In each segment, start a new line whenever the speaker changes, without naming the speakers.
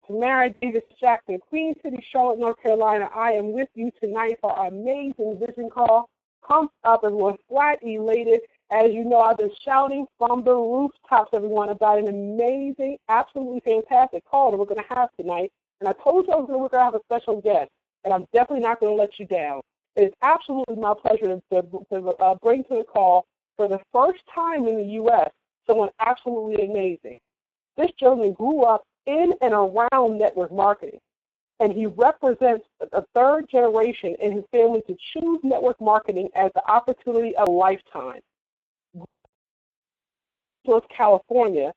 Tamara Davis Jackson, Queen City, Charlotte, North Carolina. I am with you tonight for our amazing vision call. Pumped up and was flat elated. As you know, I've been shouting from the rooftops, everyone, about an amazing, absolutely fantastic call that we're going to have tonight. And I told you we're going to have a special guest, and I'm definitely not going to let you down. It is absolutely my pleasure to bring to the call for the first time in the U.S. someone absolutely amazing. This gentleman grew up in and around network marketing, and he represents a third generation in his family to choose network marketing as the opportunity of a lifetime. North California,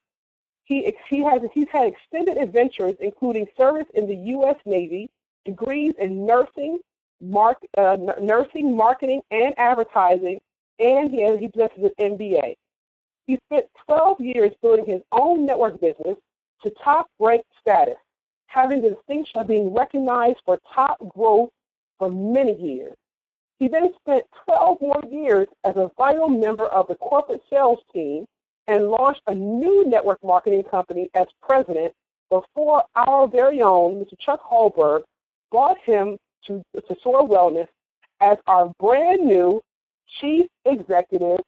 he's had extended adventures, including service in the U.S. Navy, degrees in nursing, marketing, and advertising, and he possesses an MBA. He spent 12 years building his own network business to top-ranked status, having the distinction of being recognized for top growth for many years. He then spent 12 more years as a vital member of the corporate sales team and launched a new network marketing company as president before our very own Mr. Chuck Hallberg brought him to Sora Wellness as our brand new Chief Executive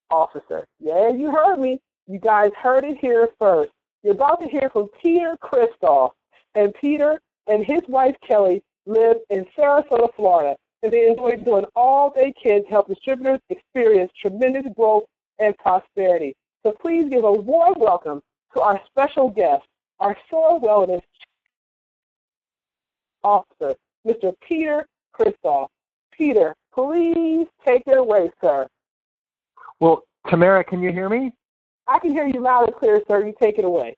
Officer. Yeah, you heard me. You guys heard it here first. You're about to hear from Peter Christoff. And Peter and his wife Kelly live in Sarasota, Florida, and they enjoy doing all they can to help distributors experience tremendous growth and prosperity. So please give a warm welcome to our special guest, our Sora Wellness Officer, Mr. Peter Christoff. Peter, please take it away, sir.
Well, Tamara, can you hear me?
I can hear you loud and clear, sir. You take it away.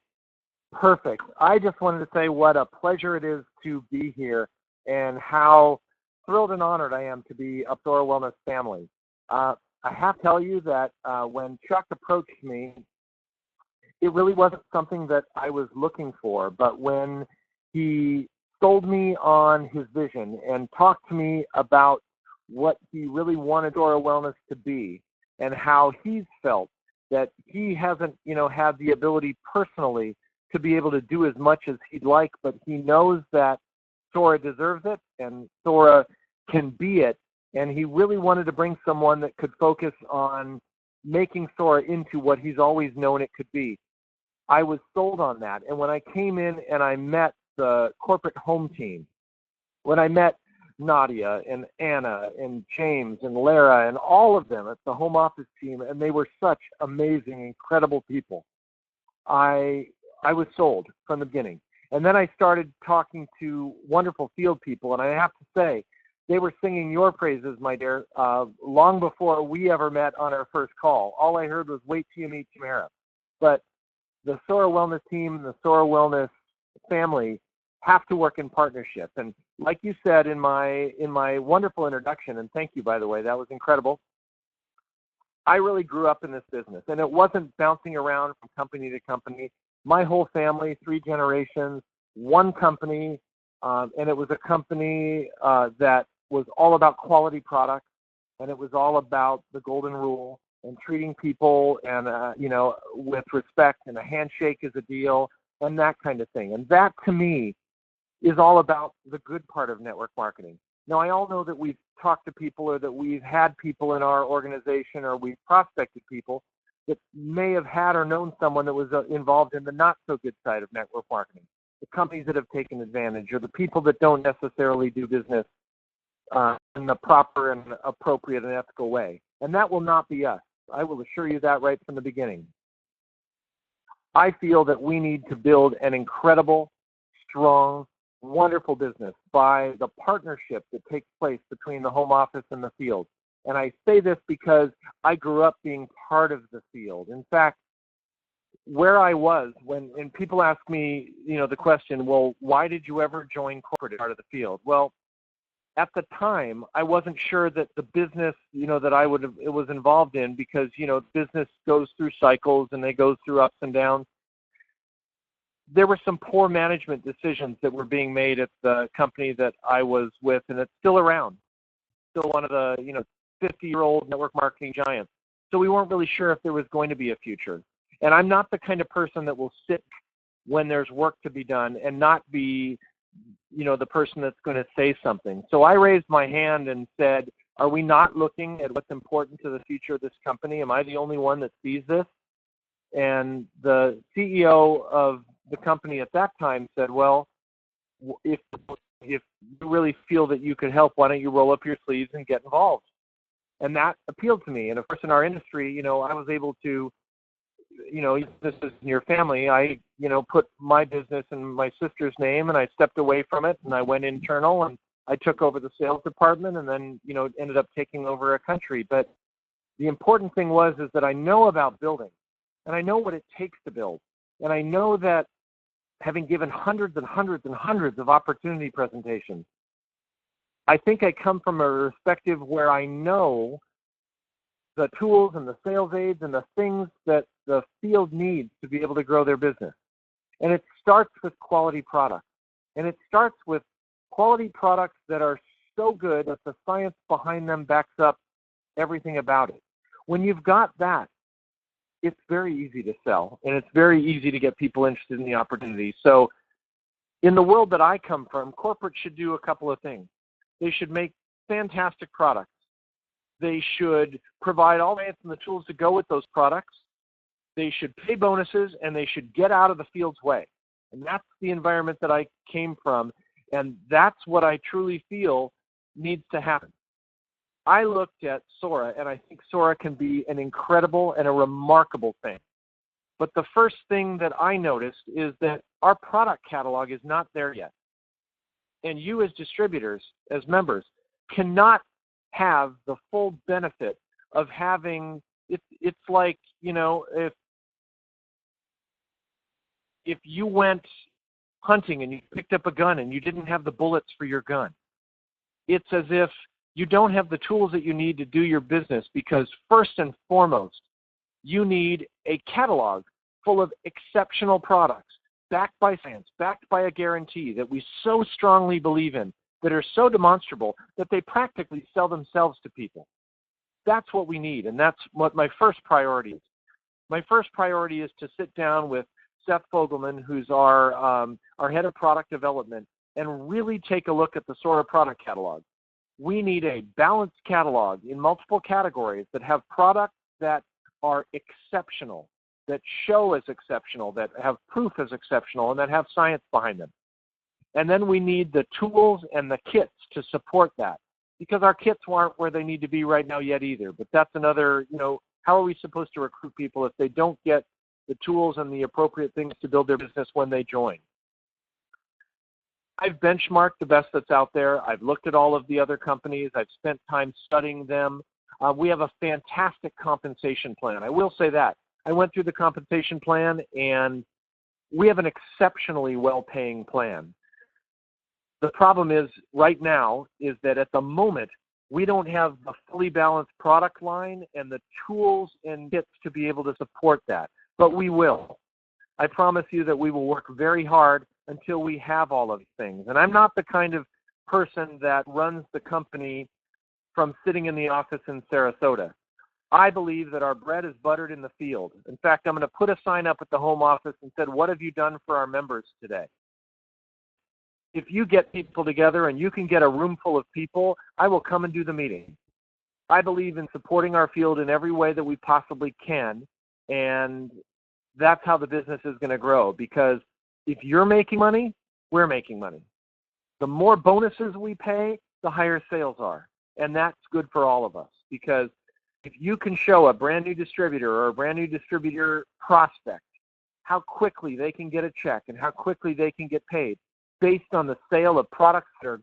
Perfect. I just wanted to say what a pleasure it is to be here and how thrilled and honored I am to be a Sora Wellness family. I have to tell you that when Chuck approached me, it really wasn't something that I was looking for, but when he sold me on his vision and talked to me about what he really wanted Sora Wellness to be and how he's felt that he hasn't, had the ability personally to be able to do as much as he'd like, but he knows that Sora deserves it and Sora can be it. And he really wanted to bring someone that could focus on making Sora into what he's always known it could be. I was sold on that. And when I came in and I met the corporate home team, when I met Nadia and Anna and James and Lara and all of them at the home office team, and they were such amazing, incredible people, I was sold from the beginning. And then I started talking to wonderful field people, and I have to say, they were singing your praises, my dear, long before we ever met on our first call. All I heard was, wait till you meet Tamara. But the Sora Wellness team, the Sora Wellness family have to work in partnership. And like you said in my wonderful introduction, and thank you, by the way, that was incredible, I really grew up in this business. And it wasn't bouncing around from company to company. My whole family, 3 generations, one company, and it was a company that was all about quality products, and it was all about the golden rule and treating people and with respect, and a handshake is a deal and that kind of thing. And that to me is all about the good part of network marketing. Now, I all know that we've talked to people or that we've had people in our organization or we've prospected people that may have had or known someone that was involved in the not so good side of network marketing, the companies that have taken advantage or the people that don't necessarily do business in the proper and appropriate and ethical way. And that will not be us. I will assure you that right from the beginning. I feel that we need to build an incredible, strong, wonderful business by the partnership that takes place between the home office and the field. And I say this because I grew up being part of the field. In fact, where I was and people ask me, the question, well, why did you ever join corporate as part of the field? Well, at the time, I wasn't sure that the business, that it was involved in, because, business goes through cycles and they go through ups and downs. There were some poor management decisions that were being made at the company that I was with, and it's still around, still one of the, 50-year-old network marketing giants. So we weren't really sure if there was going to be a future. And I'm not the kind of person that will sit when there's work to be done and not be, the person that's going to say something. So I raised my hand and said, are we not looking at what's important to the future of this company? Am I the only one that sees this? And the CEO of the company at that time said, well, if you really feel that you could help, why don't you roll up your sleeves and get involved? And that appealed to me. And of course, in our industry, I was able to, this is in your family. I, put my business in my sister's name, and I stepped away from it, and I went internal, and I took over the sales department, and then, ended up taking over a country. But the important thing is that I know about building, and I know what it takes to build. And I know that having given hundreds and hundreds and hundreds of opportunity presentations, I think I come from a perspective where I know the tools and the sales aids and the things that the field needs to be able to grow their business. And it starts with quality products. And it starts with quality products that are so good that the science behind them backs up everything about it. When you've got that, it's very easy to sell, and it's very easy to get people interested in the opportunity. So in the world that I come from, corporate should do a couple of things. They should make fantastic products. They should provide all the answers and the tools to go with those products. They should pay bonuses, and they should get out of the field's way. And that's the environment that I came from, and that's what I truly feel needs to happen. I looked at Sora, and I think Sora can be an incredible and a remarkable thing. But the first thing that I noticed is that our product catalog is not there yet. And you as distributors, as members, cannot have the full benefit of having, it's like, if you went hunting and you picked up a gun and you didn't have the bullets for your gun, it's as if you don't have the tools that you need to do your business, because first and foremost, you need a catalog full of exceptional products, backed by science, backed by a guarantee that we so strongly believe in, that are so demonstrable that they practically sell themselves to people. That's what we need, and that's what my first priority is. My first priority is to sit down with Seth Fogelman, who's our head of product development, and really take a look at the Sora product catalog. We need a balanced catalog in multiple categories that have products that are exceptional, that show as exceptional, that have proof as exceptional, and that have science behind them. And then we need the tools and the kits to support that, because our kits aren't where they need to be right now yet either. But that's another, how are we supposed to recruit people if they don't get the tools and the appropriate things to build their business when they join? I've benchmarked the best that's out there. I've looked at all of the other companies. I've spent time studying them. We have a fantastic compensation plan. I will say that. I went through the compensation plan, and we have an exceptionally well-paying plan. The problem is right now is that at the moment, we don't have the fully balanced product line and the tools and kits to be able to support that, but we will. I promise you that we will work very hard until we have all of these things. And I'm not the kind of person that runs the company from sitting in the office in Sarasota. I believe that our bread is buttered in the field. In fact, I'm going to put a sign up at the home office and said, what have you done for our members today? If you get people together and you can get a room full of people, I will come and do the meeting. I believe in supporting our field in every way that we possibly can, and that's how the business is going to grow, because if you're making money, we're making money. The more bonuses we pay, the higher sales are, and that's good for all of us, because if you can show a brand new distributor or a brand new distributor prospect how quickly they can get a check and how quickly they can get paid based on the sale of products that are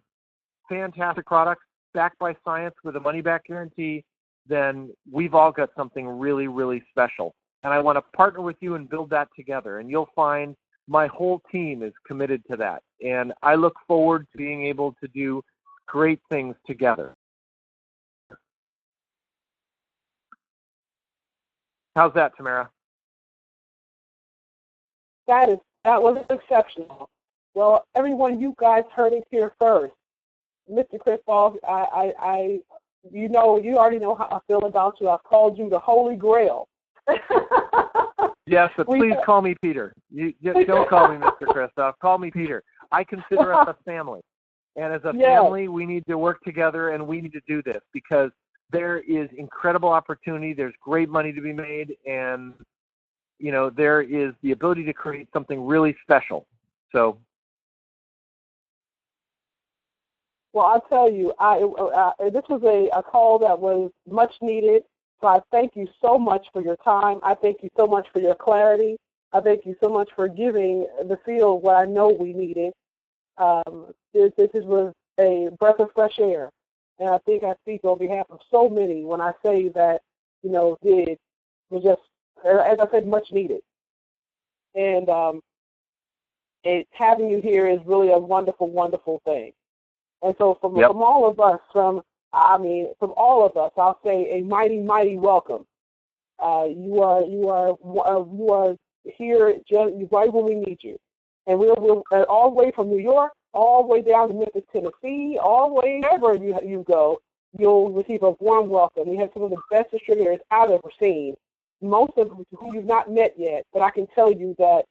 fantastic products backed by science with a money-back guarantee, then we've all got something really, really special. And I want to partner with you and build that together. And you'll find my whole team is committed to that. And I look forward to being able to do great things together. How's that, Tamara?
That was exceptional. Well, everyone, you guys heard it here first. Mr. Christoff, you already know how I feel about you. I've called you the Holy Grail.
Yes, but please call me Peter. You don't call me Mr. Christoff. Call me Peter. I consider us a family. And as a family, we need to work together, and we need to do this because there is incredible opportunity. There's great money to be made, and, you know, there is the ability to create something really special. So.
Well, I'll tell you, this was a call that was much needed. So I thank you so much for your time. I thank you so much for your clarity. I thank you so much for giving the field what I know we needed. This was a breath of fresh air. And I think I speak on behalf of so many when I say that, you know, it was just, as I said, much needed. And having you here is really a wonderful, wonderful thing. And so from all of us, from all of us, I'll say a mighty, mighty welcome. You are here just right when we need you. And we're all the way from New York, all the way down to Memphis, Tennessee, all the way wherever you go, you'll receive a warm welcome. We have some of the best distributors I've ever seen, most of who you've not met yet, but I can tell you that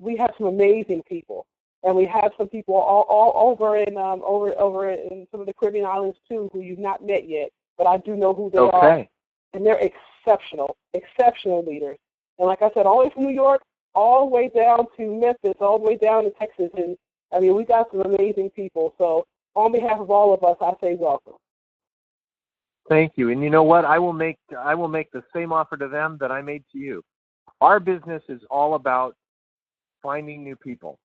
we have some amazing people. And we have some people all over in some of the Caribbean islands too, who you've not met yet, but I do know who they are, and they're exceptional leaders. And like I said, all the way from New York, all the way down to Memphis, all the way down to Texas, and I mean we got some amazing people. So on behalf of all of us, I say welcome.
Thank you. And you know what? I will make the same offer to them that I made to you. Our business is all about finding new people,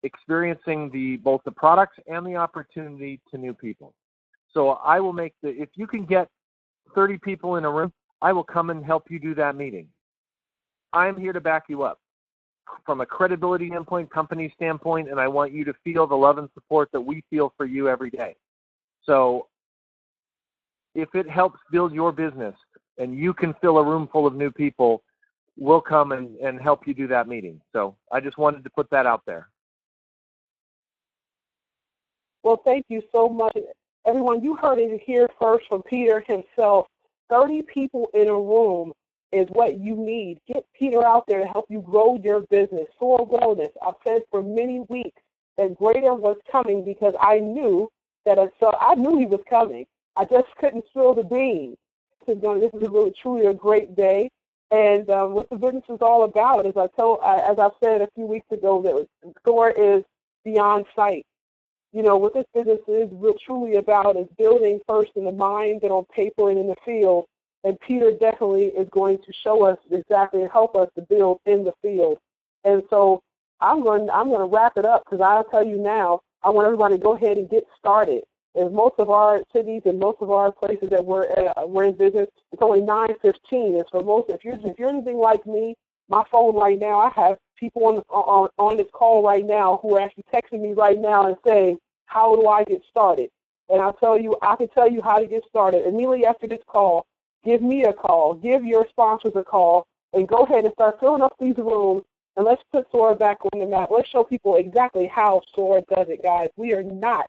experiencing both the products and the opportunity to new people. So I will if you can get 30 people in a room, I will come and help you do that meeting. I'm here to back you up from a credibility standpoint, company standpoint, and I want you to feel the love and support that we feel for you every day. So if it helps build your business and you can fill a room full of new people, we'll come and help you do that meeting. So I just wanted to put that out there.
Well, thank you so much. Everyone, you heard it here first from Peter himself. 30 people in a room is what you need. Get Peter out there to help you grow your business. Sora Wellness, I've said for many weeks that greater was coming because I knew he was coming. I just couldn't spill the beans. This is really truly a great day. And what the business is all about, as I've said a few weeks ago, that Sora is beyond sight. You know, what this business is truly about is building first in the mind, then on paper and in the field. And Peter definitely is going to show us exactly and help us to build in the field. And so I'm going to wrap it up because I'll tell you now, I want everybody to go ahead and get started. In most of our cities and most of our places that we're in business, it's only 9:15. And for most, if you're anything like me, my phone right now, I have people on this call right now who are actually texting me right now and saying, how do I get started? And I can tell you how to get started. Immediately after this call, give me a call, give your sponsors a call, and go ahead and start filling up these rooms, and let's put Sora back on the map. Let's show people exactly how Sora does it, guys. We are not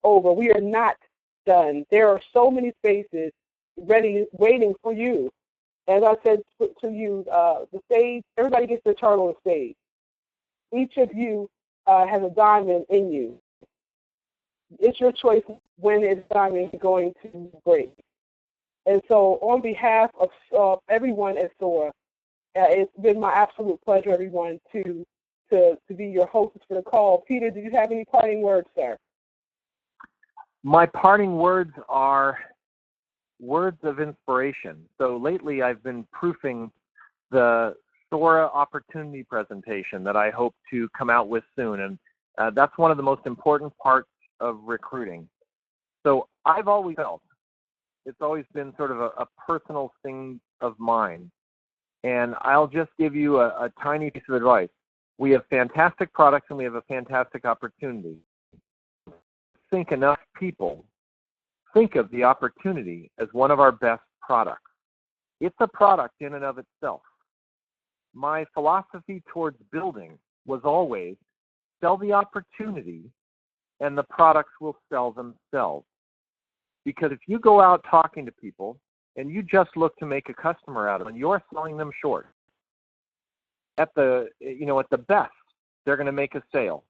over. We are not done. There are so many spaces ready, waiting for you. As I said to you, the stage, everybody gets their turn on the stage. Each of you has a diamond in you. It's your choice when it's diamond is going to break. And so on behalf of everyone at Sora, it's been my absolute pleasure, everyone, to be your hostess for the call. Peter, do you have any parting words, sir?
My parting words are words of inspiration. So lately I've been proofing the Sora opportunity presentation that I hope to come out with soon. And that's one of the most important parts of recruiting. So I've always felt it's always been sort of a personal thing of mine. And I'll just give you a tiny piece of advice. We have fantastic products and we have a fantastic opportunity. Think enough people think of the opportunity as one of our best products. It's a product in and of itself. My philosophy towards building was always sell the opportunity and the products will sell themselves. Because if you go out talking to people and you just look to make a customer out of them, you're selling them short. at the best, they're going to make a sale.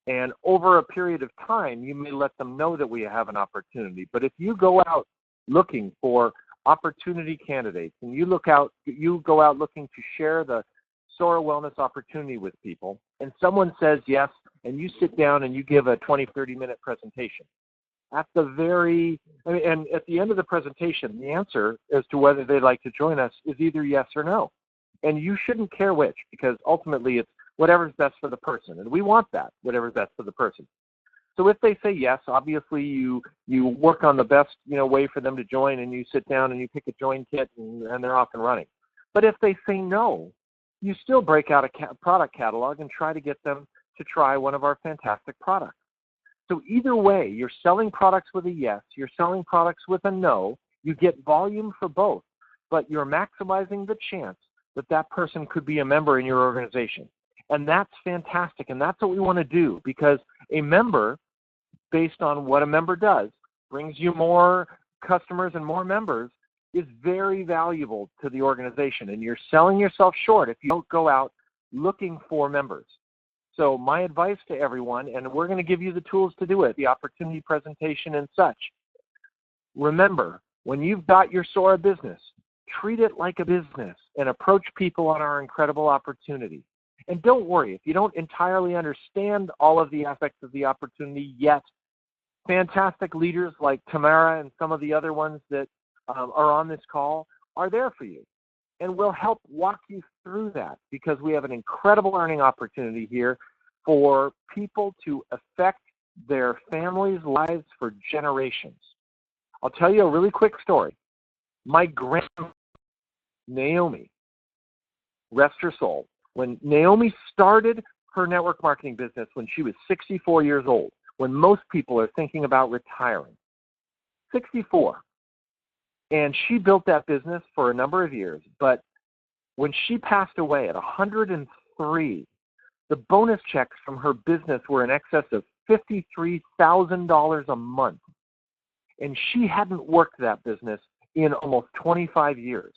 And over a period of time, you may let them know that we have an opportunity. But if you go out looking for opportunity candidates and you go out looking to share the Sora Wellness opportunity with people, and someone says yes, and you sit down and you give a 20, 30-minute presentation. And at the end of the presentation, the answer as to whether they'd like to join us is either yes or no. And you shouldn't care which, because ultimately it's whatever's best for the person. And we want that, whatever's best for the person. So if they say yes, obviously you work on the best way for them to join, and you sit down and you pick a join kit, and they're off and running. But if they say no, you still break out a product catalog and try to get them to try one of our fantastic products. So either way, you're selling products with a yes, you're selling products with a no, you get volume for both, but you're maximizing the chance that that person could be a member in your organization. And that's fantastic, and that's what we want to do, because a member, based on what a member does, brings you more customers and more members, is very valuable to the organization. And you're selling yourself short if you don't go out looking for members. So my advice to everyone, and we're going to give you the tools to do it, the opportunity presentation and such. Remember, when you've got your Sora business, treat it like a business and approach people on our incredible opportunity. And don't worry, if you don't entirely understand all of the aspects of the opportunity yet, fantastic leaders like Tamara and some of the other ones that are on this call are there for you. And we'll help walk you through that, because we have an incredible earning opportunity here for people to affect their families' lives for generations. I'll tell you a really quick story. My grandma, Naomi, rest her soul, when Naomi started her network marketing business when she was 64 years old, when most people are thinking about retiring, 64. And she built that business for a number of years. But when she passed away at 103, the bonus checks from her business were in excess of $53,000 a month. And she hadn't worked that business in almost 25 years.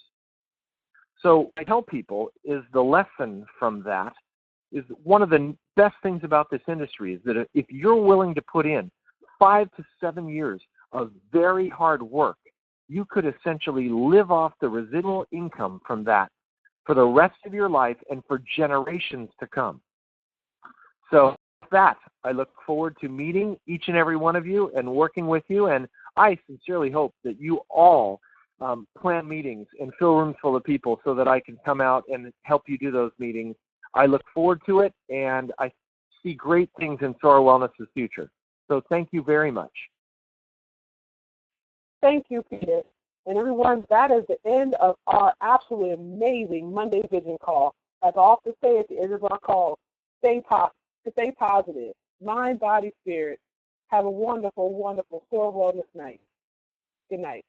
So I tell people is the lesson from that is one of the best things about this industry is that if you're willing to put in 5 to 7 years of very hard work, you could essentially live off the residual income from that for the rest of your life and for generations to come. So with that, I look forward to meeting each and every one of you and working with you, and I sincerely hope that you all plan meetings and fill rooms full of people so that I can come out and help you do those meetings. I look forward to it, and I see great things in Sora Wellness's future. So thank you very much.
Thank you, Peter. And everyone, that is the end of our absolutely amazing Monday Vision Call. As I often say at the end of our call, stay positive, mind, body, spirit. Have a wonderful, wonderful Sora Wellness night. Good night.